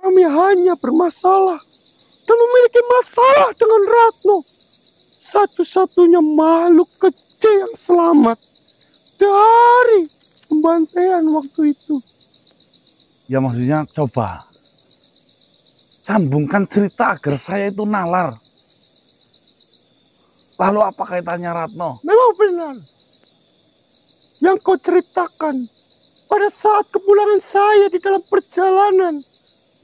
kami hanya bermasalah dan memiliki masalah dengan Ratno, satu-satunya makhluk kecil yang selamat dari pembantaian waktu itu. Ya maksudnya coba sambungkan cerita agar saya itu nalar. Lalu apa kaitannya Ratno? Memang benar yang kau ceritakan pada saat kepulangan saya di dalam perjalanan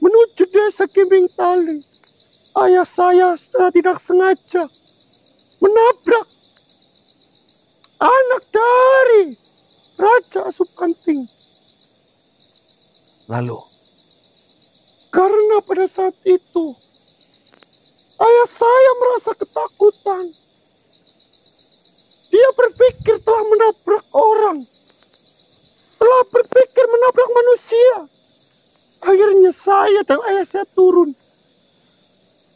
menuju desa Kimbing Tali. Ayah saya secara tidak sengaja menabrak anak dari Raja Supanting. Lalu? Karena pada saat itu ayah saya merasa ketakutan. Dia berpikir telah menabrak orang, telah berpikir menabrak manusia. Akhirnya saya dan ayah saya turun.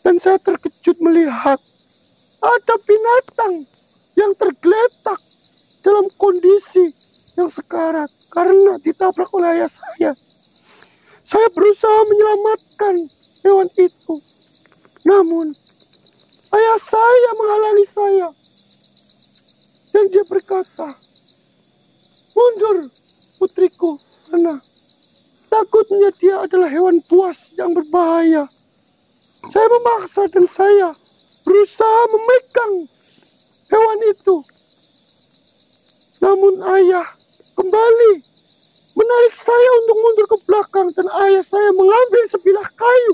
Dan saya terkejut melihat ada binatang yang tergeletak dalam kondisi yang sekarat karena ditabrak oleh ayah saya. Saya berusaha menyelamatkan hewan itu. Namun, ayah saya menghalangi saya. Dan dia berkata, "Mundur, putriku, karena takutnya dia adalah hewan buas yang berbahaya." Saya memaksa dan saya berusaha memegang hewan itu. Namun ayah kembali menarik saya untuk mundur ke belakang dan ayah saya mengambil sebilah kayu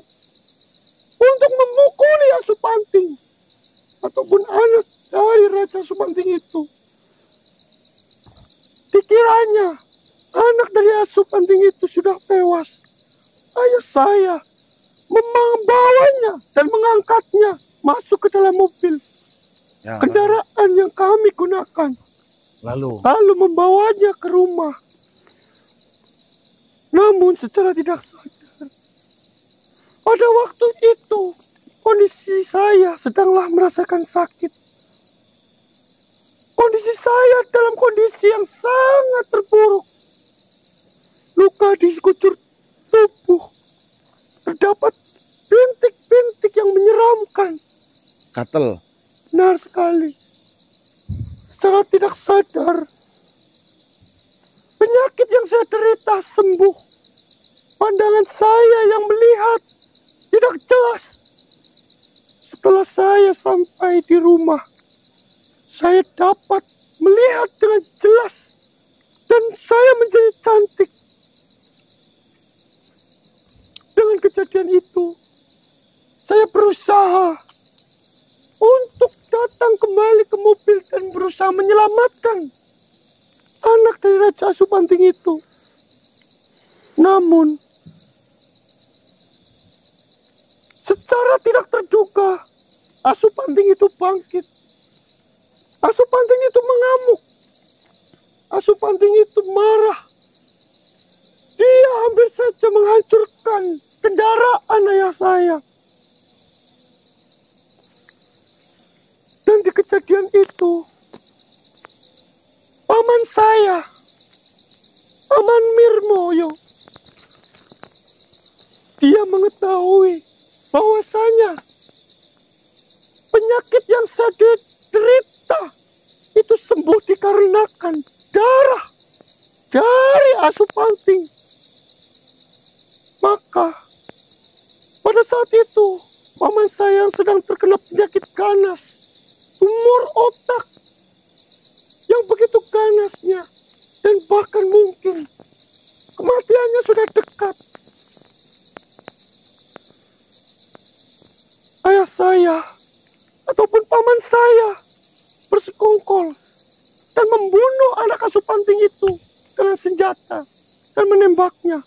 untuk memukuli Asupanting ataupun anak dari Raja Supanting itu. Dikiranya anak dari Asupanting itu sudah tewas. Ayah saya membawanya dan mengangkatnya masuk ke dalam mobil kendaraan yang kami gunakan. Lalu membawanya ke rumah. Namun secara tidak sadar, pada waktu itu kondisi saya sedanglah merasakan sakit. Kondisi saya dalam kondisi yang sangat terpuruk. Luka di sekujur tubuh. Terdapat bintik-bintik yang menyeramkan. Gatel. Benar sekali. Secara tidak sadar, penyakit yang saya derita sembuh. Pandangan saya yang melihat tidak jelas. Setelah saya sampai di rumah, saya dapat melihat dengan jelas dan saya menjadi cantik. Dengan kejadian itu, saya berusaha untuk datang kembali ke mobil dan berusaha menyelamatkan anak dari Raja Asupanting itu. Namun, secara tidak terduga, Asupanting itu bangkit. Asupanting itu mengamuk. Asupanting itu marah. Dia hampir saja menghancurkan kendaraan ayah saya. Dan di kejadian itu, paman saya, Paman Mirmoyo, dia mengetahui bahwasanya penyakit yang saya derita itu sembuh dikarenakan darah dari Asupanting. Maka pada saat itu paman saya yang sedang terkena penyakit ganas, tumor otak yang begitu ganasnya dan bahkan mungkin kematiannya sudah dekat. Ayah saya ataupun paman saya bersekongkol dan membunuh anak Asupanting itu dengan senjata dan menembaknya.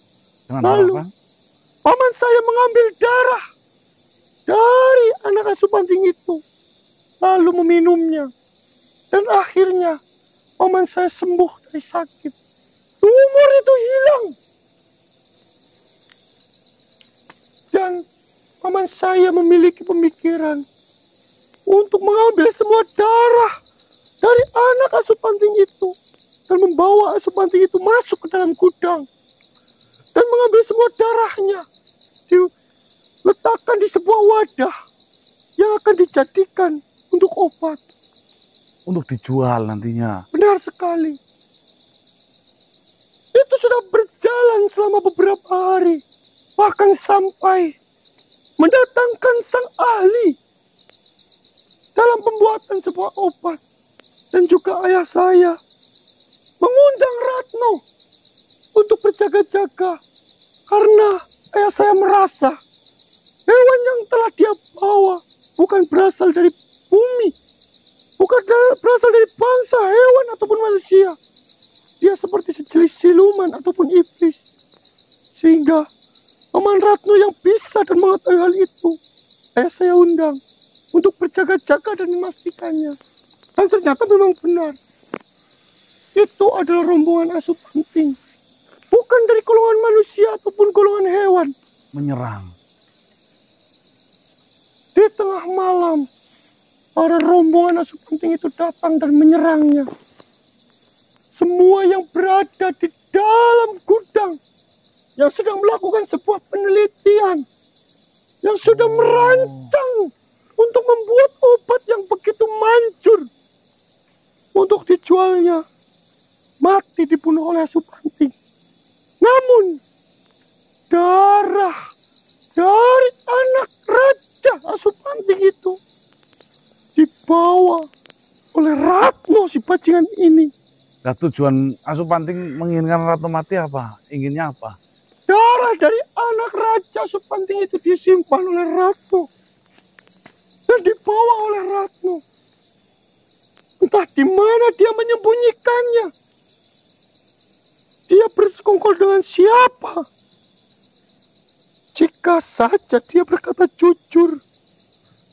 Lalu paman saya mengambil darah dari anak Asupanting itu lalu meminumnya dan akhirnya paman saya sembuh dari sakit. Tumor itu hilang dan paman saya memiliki pemikiran untuk mengambil semua darah dari anak Asupanting itu dan membawa Asupanting itu masuk ke dalam gudang dan mengambil semua darahnya diletakkan di sebuah wadah yang akan dijadikan untuk obat. Untuk dijual nantinya. Benar sekali. Itu sudah berjalan selama beberapa hari. Bahkan sampai mendatangkan sang ahli dalam pembuatan sebuah obat. Dan juga ayah saya mengundang Ratno untuk berjaga-jaga. Karena ayah saya merasa hewan yang telah dia bawa bukan berasal dari bumi. Bukan berasal dari bangsa hewan ataupun manusia. Dia seperti sejenis siluman ataupun iblis. Sehingga Paman Ratno yang bisa dan mengetahui hal itu, ayah saya undang untuk berjaga-jaga dan memastikannya. Dan ternyata memang benar. Itu adalah rombongan Asupanting. Bukan dari golongan manusia ataupun golongan hewan. Menyerang. Di tengah malam, para rombongan Asupanting itu datang dan menyerangnya. Semua yang berada di dalam gudang yang sedang melakukan sebuah penelitian, yang sudah merancang untuk membuat obat yang begitu manjur untuk dijualnya, mati dibunuh oleh Asupanting. Namun darah dari anak Raja Asupanting itu dibawa oleh Ratno si bajingan ini. Nah, tujuan Asupanting menginginkan Ratno mati apa? Inginnya apa? Darah dari anak Raja Asupanting itu disimpan oleh Ratno dan dibawa oleh Ratno. Entah di mana dia menyembunyikannya. Dia bersekongkol dengan siapa? Jika saja dia berkata jujur,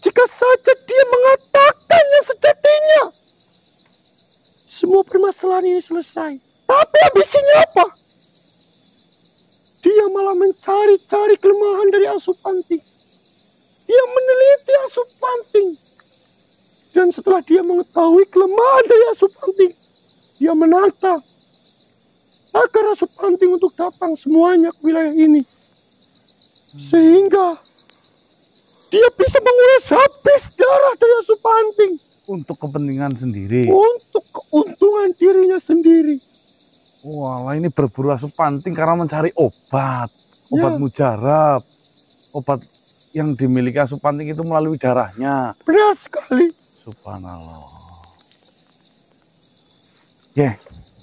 jika saja dia mengatakan yang sejatinya, semua permasalahan ini selesai. Tapi habisnya apa? Dia malah mencari-cari kelemahan dari Asupanting. Dia meneliti Asupanting. Dan setelah dia mengetahui kelemahan dari Asupanting, dia menantang agar Asupanting untuk datang semuanya ke wilayah ini. Sehingga dia bisa menguras habis darah dari Asupanting. Untuk kepentingan sendiri. Untuk keuntungan dirinya sendiri. Wah, ini berburu Asupanting karena mencari obat. Obat mujarab. Obat yang dimiliki Asupanting itu melalui darahnya. Benar sekali. Subhanallah.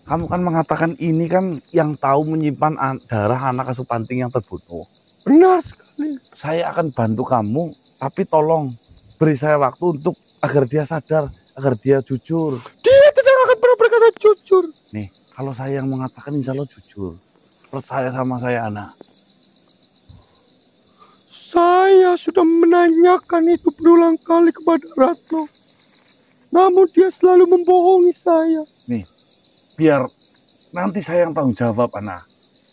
Kamu kan mengatakan ini kan yang tahu menyimpan darah anak Asupanting yang terbunuh. Benar sekali. Saya akan bantu kamu, tapi tolong beri saya waktu untuk agar dia sadar, agar dia jujur. Dia tidak akan pernah berkata jujur. Nih, kalau saya yang mengatakan insya Allah jujur. Percaya sama saya, anak. Saya sudah menanyakan itu berulang kali kepada Ratno. Namun dia selalu membohongi saya. Nih, biar nanti saya yang tanggung jawab, anak,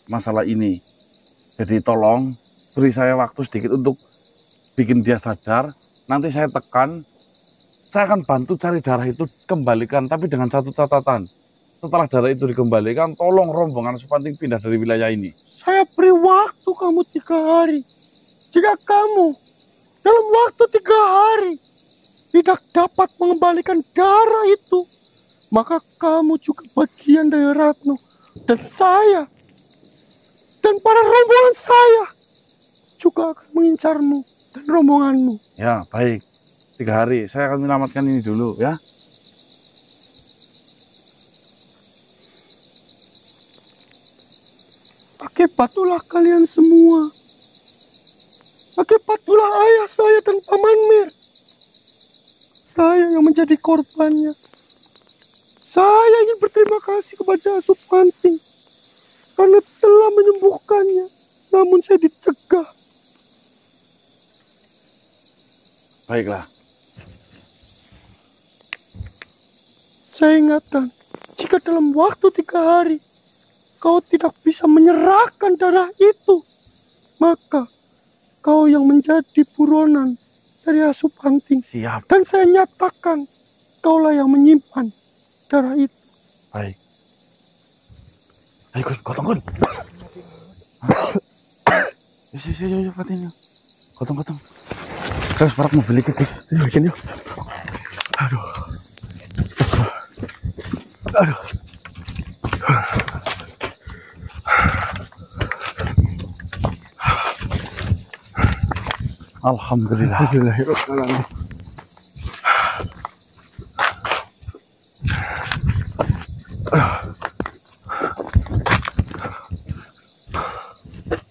masalah ini. Jadi tolong beri saya waktu sedikit untuk bikin dia sadar. Nanti saya tekan, saya akan bantu cari darah itu kembalikan. Tapi dengan satu catatan, setelah darah itu dikembalikan, tolong rombongan Asupanting pindah dari wilayah ini. Saya beri waktu kamu 3 hari. Jika kamu dalam waktu 3 hari tidak dapat mengembalikan darah itu, maka kamu juga bagian dari Ratno. Dan saya dan para rombongan saya juga akan mengincarmu dan rombonganmu. Ya, baik. 3 hari. Saya akan menyelamatkan ini dulu, ya. Akibatlah kalian semua. Akibatlah ayah saya dan Paman Mir. Saya yang menjadi korbannya. Saya ingin berterima kasih kepada Asupanting karena telah menyembuhkannya. Namun saya dicegah. Baiklah. Saya ingatkan, jika dalam waktu 3 hari kau tidak bisa menyerahkan darah itu, maka kau yang menjadi buronan dari Asupanting. Siap. Dan saya nyatakan, kaulah yang menyimpan darah itu. Baik. Ayo, Gun, gotong, Gun. Yuk, Fatin. Gotong. Terus parak mobil iki, Dik. Ayo bikin yuk. Aduh. Aduh. Alhamdulillah. Alhamdulillahirrahmanirrahim.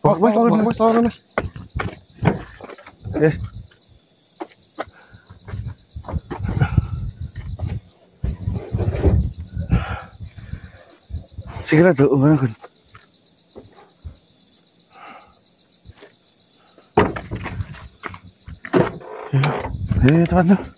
Mas, lawan, Mas. Yes. Sikile jauh mana kan? Cepat.